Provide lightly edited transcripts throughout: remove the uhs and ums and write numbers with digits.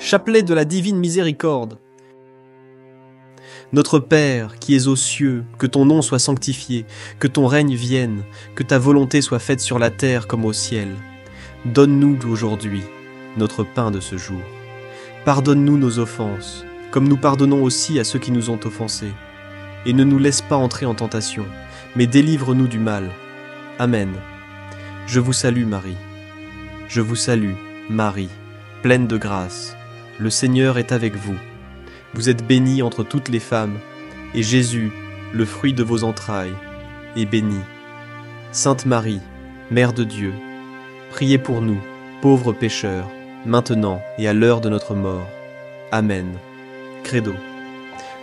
chapelet de la divine miséricorde. Notre Père, qui es aux cieux, que ton nom soit sanctifié, que ton règne vienne, que ta volonté soit faite sur la terre comme au ciel. Donne-nous aujourd'hui notre pain de ce jour. Pardonne-nous nos offenses, comme nous pardonnons aussi à ceux qui nous ont offensés. Et ne nous laisse pas entrer en tentation, mais délivre-nous du mal. Amen. Je vous salue Marie. Je vous salue, Marie, pleine de grâce. Le Seigneur est avec vous. Vous êtes bénie entre toutes les femmes, et Jésus, le fruit de vos entrailles, est béni. Sainte Marie, Mère de Dieu, priez pour nous, pauvres pécheurs, maintenant et à l'heure de notre mort. Amen. Credo.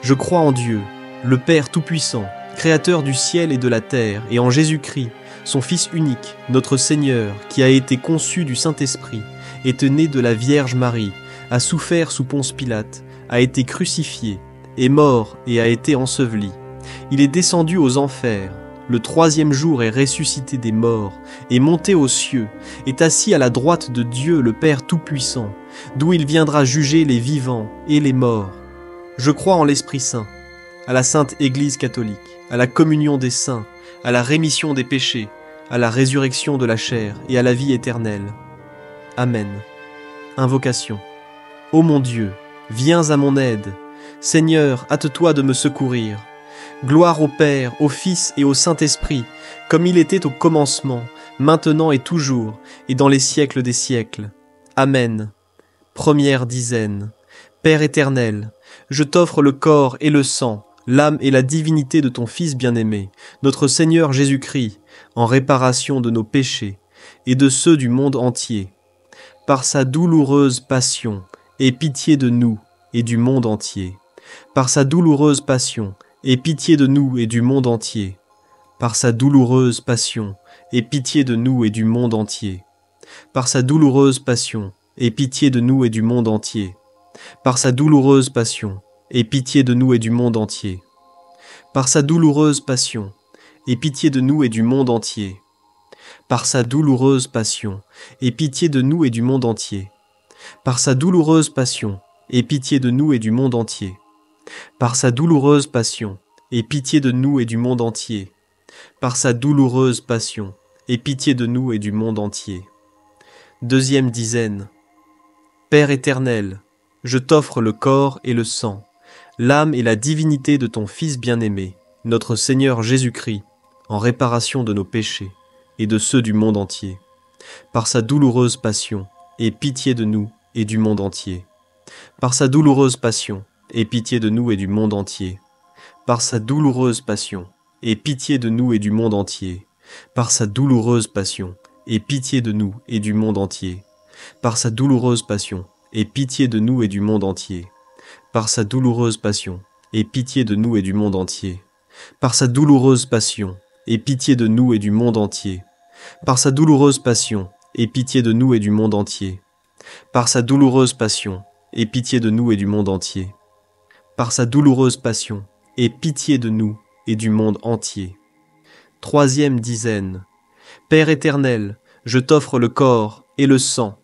Je crois en Dieu, le Père Tout-Puissant, Créateur du ciel et de la terre, et en Jésus-Christ, son Fils unique, notre Seigneur, qui a été conçu du Saint-Esprit, est né de la Vierge Marie, a souffert sous Ponce Pilate, a été crucifié, est mort et a été enseveli. Il est descendu aux enfers, le troisième jour est ressuscité des morts, est monté aux cieux, est assis à la droite de Dieu le Père Tout-Puissant, d'où il viendra juger les vivants et les morts. Je crois en l'Esprit Saint, à la Sainte Église catholique, à la communion des saints, à la rémission des péchés, à la résurrection de la chair et à la vie éternelle. Amen. Invocation. Ô mon Dieu, viens à mon aide. Seigneur, hâte-toi de me secourir. Gloire au Père, au Fils et au Saint-Esprit, comme il était au commencement, maintenant et toujours, et dans les siècles des siècles. Amen. Première dizaine. Père éternel, je t'offre le corps et le sang, l'âme et la divinité de ton Fils bien-aimé, notre Seigneur Jésus-Christ, en réparation de nos péchés et de ceux du monde entier. Par sa douloureuse passion, aie pitié de nous et du monde entier. Par sa douloureuse passion, aie pitié de nous et du monde entier. Par sa douloureuse passion, aie pitié de nous et du monde entier. Par sa douloureuse passion, aie pitié de nous et du monde entier. Par sa douloureuse passion, aie pitié de nous et du monde entier. Par sa douloureuse passion, aie pitié de nous et du monde entier. Par sa douloureuse passion, aie pitié de nous et du monde entier. Par sa douloureuse passion, aie pitié de nous et du monde entier. Par sa douloureuse passion, aie pitié de nous et du monde entier. Par sa douloureuse passion, aie pitié de nous et du monde entier. Deuxième dizaine. Père éternel, je t'offre le corps et le sang, l'âme et la divinité de ton Fils bien-aimé, notre Seigneur Jésus-Christ, en réparation de nos péchés et de ceux du monde entier. Par sa douloureuse passion, aie pitié de nous et du monde entier. Par sa douloureuse passion, aie pitié de nous et du monde entier. Par sa douloureuse passion, aie pitié de nous et du monde entier. Par sa douloureuse passion, aie pitié de nous et du monde entier. Par sa douloureuse passion, aie pitié de nous et du monde entier. Par sa douloureuse passion, aie pitié de nous et du monde entier. Par sa douloureuse passion, aie pitié de nous et du monde entier. Par sa douloureuse passion, aie pitié de nous et du monde entier. Par sa douloureuse passion, aie pitié de nous et du monde entier. Par sa douloureuse passion, aie pitié de nous et du monde entier. Troisième dizaine. Père éternel, je t'offre le corps et le sang,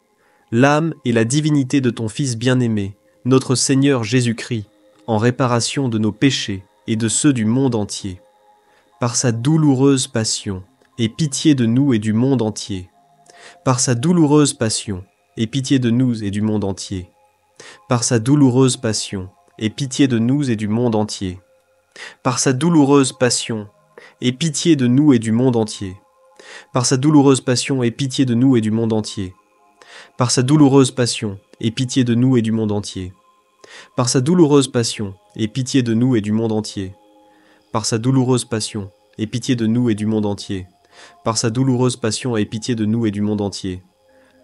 l'âme et la divinité de ton Fils bien-aimé, notre Seigneur Jésus-Christ, en réparation de nos péchés et de ceux du monde entier. Par sa douloureuse passion, aie pitié de nous et du monde entier. Par sa douloureuse passion, aie pitié de nous et du monde entier. Par sa douloureuse passion, aie pitié de nous et du monde entier. Par sa douloureuse passion, aie pitié de nous et du monde entier. Par sa douloureuse passion, aie pitié de nous et du monde entier. Par sa douloureuse passion, aie pitié de nous et du monde entier. Par sa douloureuse passion, aie pitié de nous et du monde entier. Par sa douloureuse passion, aie pitié de nous et du monde entier. Par sa douloureuse passion, aie pitié de nous et du monde entier.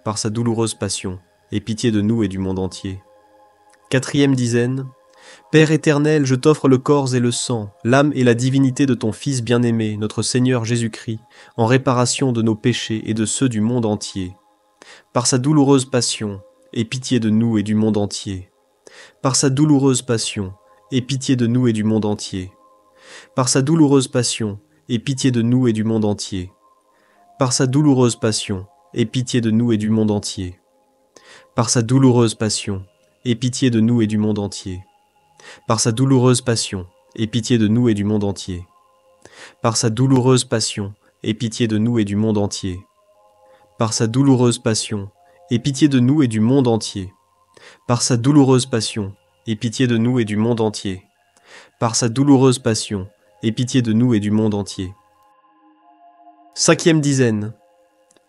Par sa douloureuse passion, aie pitié de nous et du monde entier. Quatrième dizaine. Père éternel, je t'offre le corps et le sang, l'âme et la divinité de ton Fils bien-aimé, notre Seigneur Jésus-Christ, en réparation de nos péchés et de ceux du monde entier. Par sa douloureuse passion, aie pitié de nous et du monde entier. Par sa douloureuse passion, aie pitié de nous et du monde entier. Par sa douloureuse passion, aie pitié de nous et du monde entier. Par sa douloureuse passion, aie pitié de nous et du monde entier. Par sa douloureuse passion, aie pitié de nous et du monde entier. Par sa douloureuse passion, aie pitié de nous et du monde entier. Par sa douloureuse passion, aie pitié de nous et du monde entier. Par sa douloureuse passion, aie pitié de nous et du monde entier. Par sa douloureuse passion, aie pitié de nous et du monde entier. Par sa douloureuse passion, aie pitié de nous et du monde entier. 5e dizaine.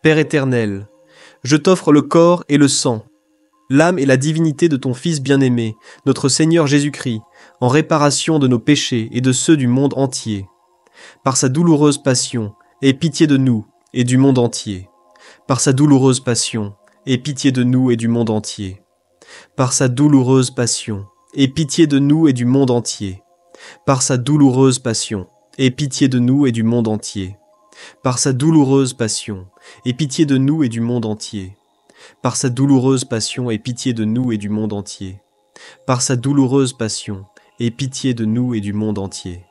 Père éternel, je t'offre le corps et le sang, l'âme et la divinité de ton Fils bien-aimé, notre Seigneur Jésus-Christ, en réparation de nos péchés et de ceux du monde entier. Par sa douloureuse passion, aie pitié de nous et du monde entier. Par sa douloureuse passion, aie pitié de nous et du monde entier. Par sa douloureuse passion, aie pitié de nous et du monde entier. Par sa douloureuse passion, aie pitié de nous et du monde entier. Par sa douloureuse passion, aie pitié de nous et du monde entier. Par sa douloureuse passion, aie pitié de nous et du monde entier. Par sa douloureuse passion, aie pitié de nous et du monde entier.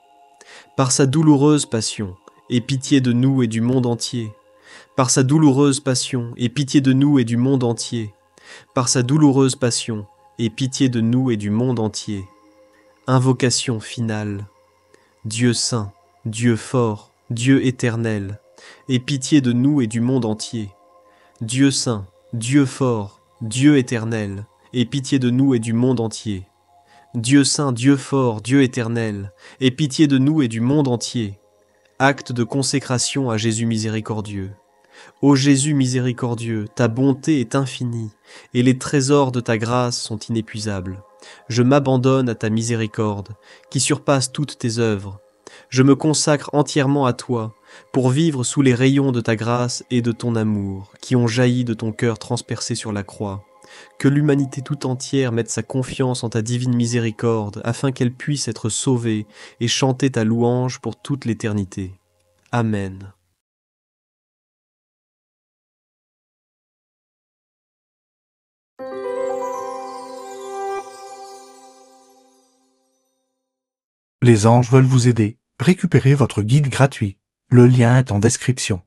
Par sa douloureuse passion, aie pitié de nous et du monde entier. Par sa douloureuse passion, aie pitié de nous et du monde entier. Par sa douloureuse passion, aie pitié de nous et du monde entier. Invocation finale. Dieu saint, Dieu fort, Dieu éternel, aie pitié de nous et du monde entier. Dieu saint, Dieu fort, Dieu éternel, aie pitié de nous et du monde entier. Dieu saint, Dieu fort, Dieu éternel, aie pitié de nous et du monde entier. Acte de consécration à Jésus miséricordieux. Ô Jésus miséricordieux, ta bonté est infinie, et les trésors de ta grâce sont inépuisables. Je m'abandonne à ta miséricorde, qui surpasse toutes tes œuvres. Je me consacre entièrement à toi, pour vivre sous les rayons de ta grâce et de ton amour, qui ont jailli de ton cœur transpercé sur la croix. Que l'humanité tout entière mette sa confiance en ta divine miséricorde, afin qu'elle puisse être sauvée et chanter ta louange pour toute l'éternité. Amen. Les anges veulent vous aider. Récupérez votre guide gratuit. Le lien est en description.